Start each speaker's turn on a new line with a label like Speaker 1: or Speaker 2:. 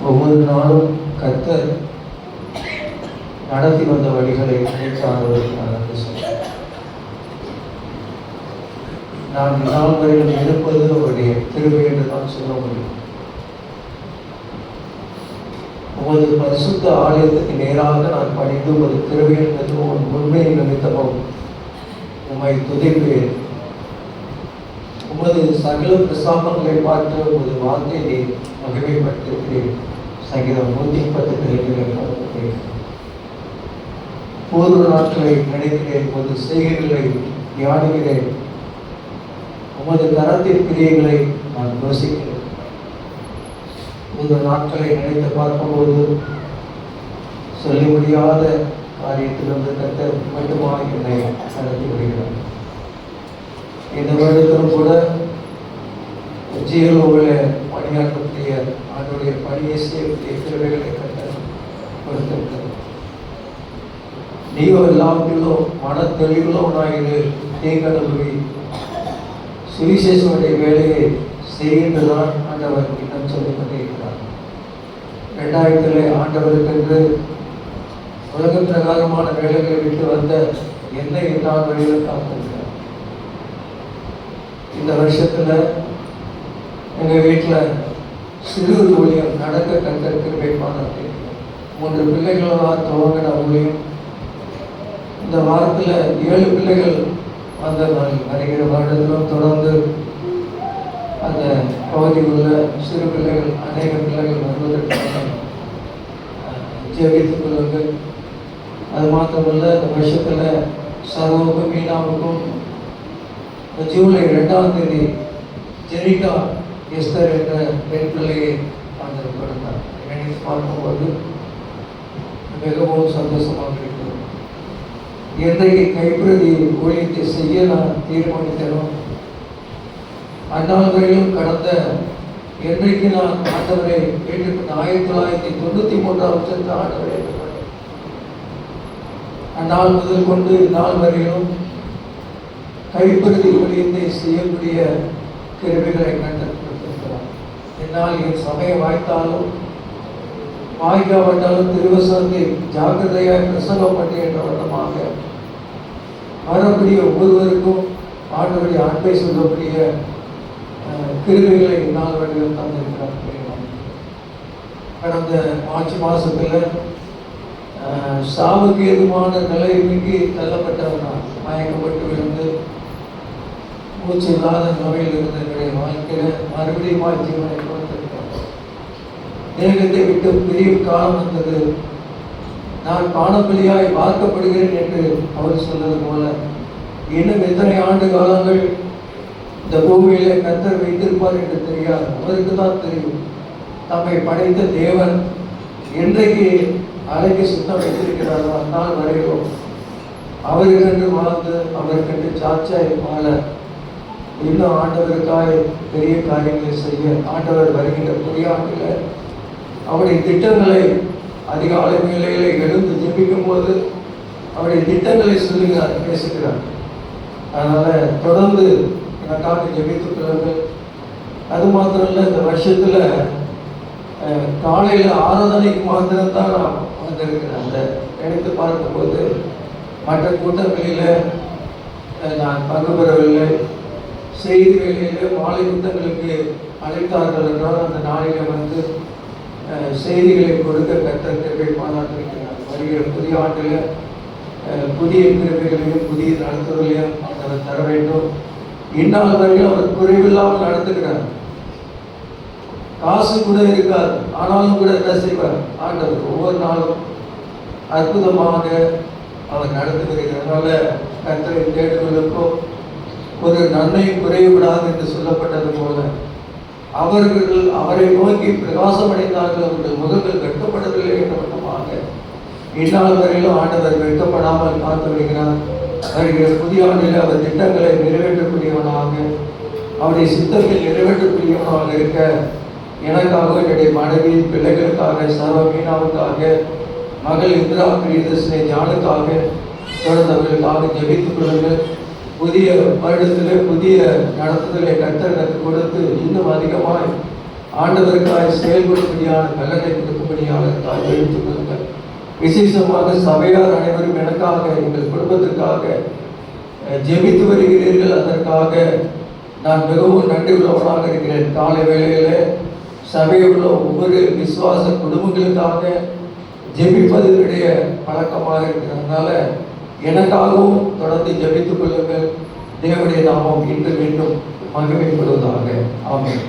Speaker 1: ஒவ்வொரு நாளும் கர்த்தர் நடத்தி வந்த வழிகளை நினைக்காதவர்கள் நடந்து சொல்றேன். நான் நாள் வரையில் இருப்பது அவருடைய கிருபை என்று தான் சொல்ல முடியும். உமது பரிசுத்த ஆலயத்துக்கு நேராக நான் பணிந்து உமது கிருபை என்பது உன் உண்மையை நிமித்தமும் உம்மை துதிப்பேன். உமது சகல பிரசாபங்களை பார்த்து உமது வார்த்தையை மகிமைப்பட்டிருக்கிறேன். சங்கீதம் 110 பூர்வ நாட்களை நினைக்கிறேன், உமது செய்கைகளை தியானிக்கிறேன், உமது கரத்தின் கிரியைகளை நான் யோசிக்கிறேன். பூர்வ நாட்களை நினைத்து பார்க்கும்போது சொல்ல முடியாத காரியத்திலிருந்து கர்த்தர் மட்டுமாய் என்னை நடத்தி வருகிறார். இந்த வருடத்திலும் கூட ஜீரோவில் பணியாற்றக்கூடிய அதனுடைய பணியை செய்யக்கூடிய கிருபைகளை கர்த்தர் கொடுத்திருக்கிறார். நீயோ எல்லாவற்றிலும் மன தெளிவுள்ளவனாயிரு, தேங்கடவுளி சுவிசேஷனுடைய வேலையை செய்கின்றதான் ஆண்டவர் இன்னும் சொல்லிக் கொண்டிருக்கிறார். 2000 ஆண்டவருக்கென்று உலக பிரகாரமான வேலைகளை விட்டு வந்த என்னை என்னால் வழியில் காத்திருக்கிறார். இந்த வருஷத்துல எங்க வீட்டில் சிறு ஊழியம் நடக்க கர்த்தர் கிருபை பாராட்டி 3 பிள்ளைகளால் துவங்கின ஊழியம் இந்த வாரத்தில் 7 பிள்ளைகள் வந்த நாள் வருகிற வருடத்திலும் தொடர்ந்து அந்த பகுதியில் உள்ள சிறு பிள்ளைகள் அநேக பிள்ளைகள் வருவதற்காக ஜெபித்துக் கொள்ளுங்கள். அது மாத்திரமல்ல, இந்த வருஷத்தில் சர்வோக்கும் மீனாவுக்கும் ஜூலை 2ஆம் தேதி ஜெரிகா எஸ்தர் என்ற பெண் பிள்ளையை ஆண்டவர் கொடுத்தார். நினைத்து பார்க்கும்போது மிகவும் சந்தோஷமாக இருக்கிறது. என்றைக்கு கைப்பிரதி ஊழியத்தை செய்ய நான் தீர்மானித்தேனோ அந்நாள் வரையிலும் கடந்த என்றைக்கு நான் ஆண்டவரை ஏற்றுக்கொண்ட 1993ஆம் வருஷத்து ஆண்டவரை ஏற்றுக்கொண்டேன். அந்நாள் முதல் கொண்டு இந்நாள் வரையிலும் கைப்பிரதி ஊழியத்தை செய்யக்கூடிய கிருபைகளை கண்டிருக்கிறார். என்னால் என் சமயம் வாய்த்தாலும் வாய்க்காவிட்டாலும் திருவசனத்தை ஜாக்கிரதையாக பிரசங்கம் பண்ணி என்ற வண்ணமாக வரக்கூடிய ஒவ்வொருவருக்கும் ஆண்டவருடைய அன்பை சொல்லக்கூடிய கிருபைகளை இந்நாள் வரையில் தந்திருக்கிறார். கடந்த மார்ச் மாதத்தில் சாவுக்கு ஏதுவான நிலைமைக்கு தள்ளப்பட்டவர் நான் மயக்கப்பட்டு விழுந்து மூச்சு இல்லாத நிலையில் இருந்த என்னுடைய வாழ்க்கையில் மறுபடியும் ஜீவனை கொடுத்திருக்கிறார். தேகத்தை விட்டு பிரியும் காலம் வந்தது. நான் பானபலியாய் பார்க்கப்படுகிறேன் என்று அவர் சொன்னது போல இன்னும் எத்தனை ஆண்டு காலங்கள் இந்த பூமியிலே கர்த்தர் வைத்திருப்பார் என்று தெரியாது. அவருக்கு தான் தெரியும். தம்மை படைத்த தேவன் என்றைக்கு அலைக்கு சுத்தம் வைத்திருக்கிறாரோ அந்நாள் வரையிலும் அவருக்கென்று வாழ்ந்து அவருக்கென்று சாட்சாய் வாழ இன்னும் ஆண்டவருக்காக பெரிய காரியங்களை செய்ய ஆண்டவர் வருகின்ற புதிய ஆண்டில் அவருடைய திட்டங்களை அதிகாலை வேளையிலே எழுந்து ஜெபிக்கும் போது அவருடைய திட்டங்களை சொல்லுகிறார், பேசுகிறார். அதனால் தொடர்ந்து எனக்காக ஜெபித்துக் கொள்ளுங்கள். அது மாத்திரம் இல்லை, இந்த வருஷத்தில் காலையில் ஆராதனைக்கு மாத்திரம்தான் நான் வந்திருக்கிறேன். அந்த எடுத்து பார்க்கும்போது மற்ற கூட்டங்களில் நான் பங்கு பெறவில்லை. செய்தி வேலையில் மாலை கூட்டங்களுக்கு அழைத்தார்கள் என்றால் அந்த நாளில் வந்து செய்திகளை கொடுக்க கர்த்தர் கிருபை பாராட்டியிருக்கிறார். வருகிற புதிய ஆண்டில் புதிய கிருபைகளையும் புதிய நடத்துதலையும் அவர் தர வேண்டும். இந்நாள் வரையும் அவர் குறைவில்லாமல் நடத்துகிறார். காசு கூட இருக்காது, ஆனாலும் கூட என்ன செய்வார் ஆண்டவர் ஒவ்வொரு நாளும் அற்புதமாக அவர் நடத்துகிறார். அதனால கர்த்தரை தேடுவதற்கும் ஒரு நன்மையும் குறைவுபடாது என்று சொல்லப்பட்டது போல அவர்கள் அவரை நோக்கி பிரகாசம் அடைந்தார்கள், அவர்கள் முகங்கள் வெட்கப்படவில்லை என்ற வண்ணமாக இந்நாள் வரையிலும் ஆண்டவர் வெட்கப்படாமல் காத்து வருகிறார். வருகிற புதிய ஆண்டில் அவர் திட்டங்களை நிறைவேற்றக்கூடியவனாக அவருடைய சித்தத்தில் நிறைவேற்றக்கூடியவனாக இருக்க எனக்காக, என்னுடைய மனைவி பிள்ளைகளுக்காக, சர்வ மீனாவுக்காக, மகள் இந்திரா பிரியதர்ஷினி ஜானுக்காக தொடர்ந்து அவர்களுக்காக ஜெபித்துக் கொள்ளுங்கள். புதிய வருடத்தில் புதிய நடத்துதலை கர்த்தர் எனக்கு கொடுத்து இன்னும் அதிகமாய் ஆண்டவருக்காய் செயல்படும்படியான பலனை கொடுக்கும்படியான தாய் எடுத்துக் கொள்ளுங்கள். விசேஷமாக சபையார் அனைவரும் எனக்காக, எங்கள் குடும்பத்திற்காக ஜெபித்து வருகிறீர்கள். அதற்காக நான் மிகவும் நன்றி உள்ளவனாக இருக்கிறேன். காலை வேளையில சபையில் உள்ள ஒவ்வொரு விசுவாச குடும்பங்களுக்காக ஜெபிப்பதனுடைய பழக்கமாக இருக்கிறதுனால எனக்காகவும் தொடர்ந்து ஜெபித்துக் கொள்ளுங்கள். தேவனுடைய நாமம் இன்று மீண்டும் மகிமைப்படுவதாக. ஆமென்.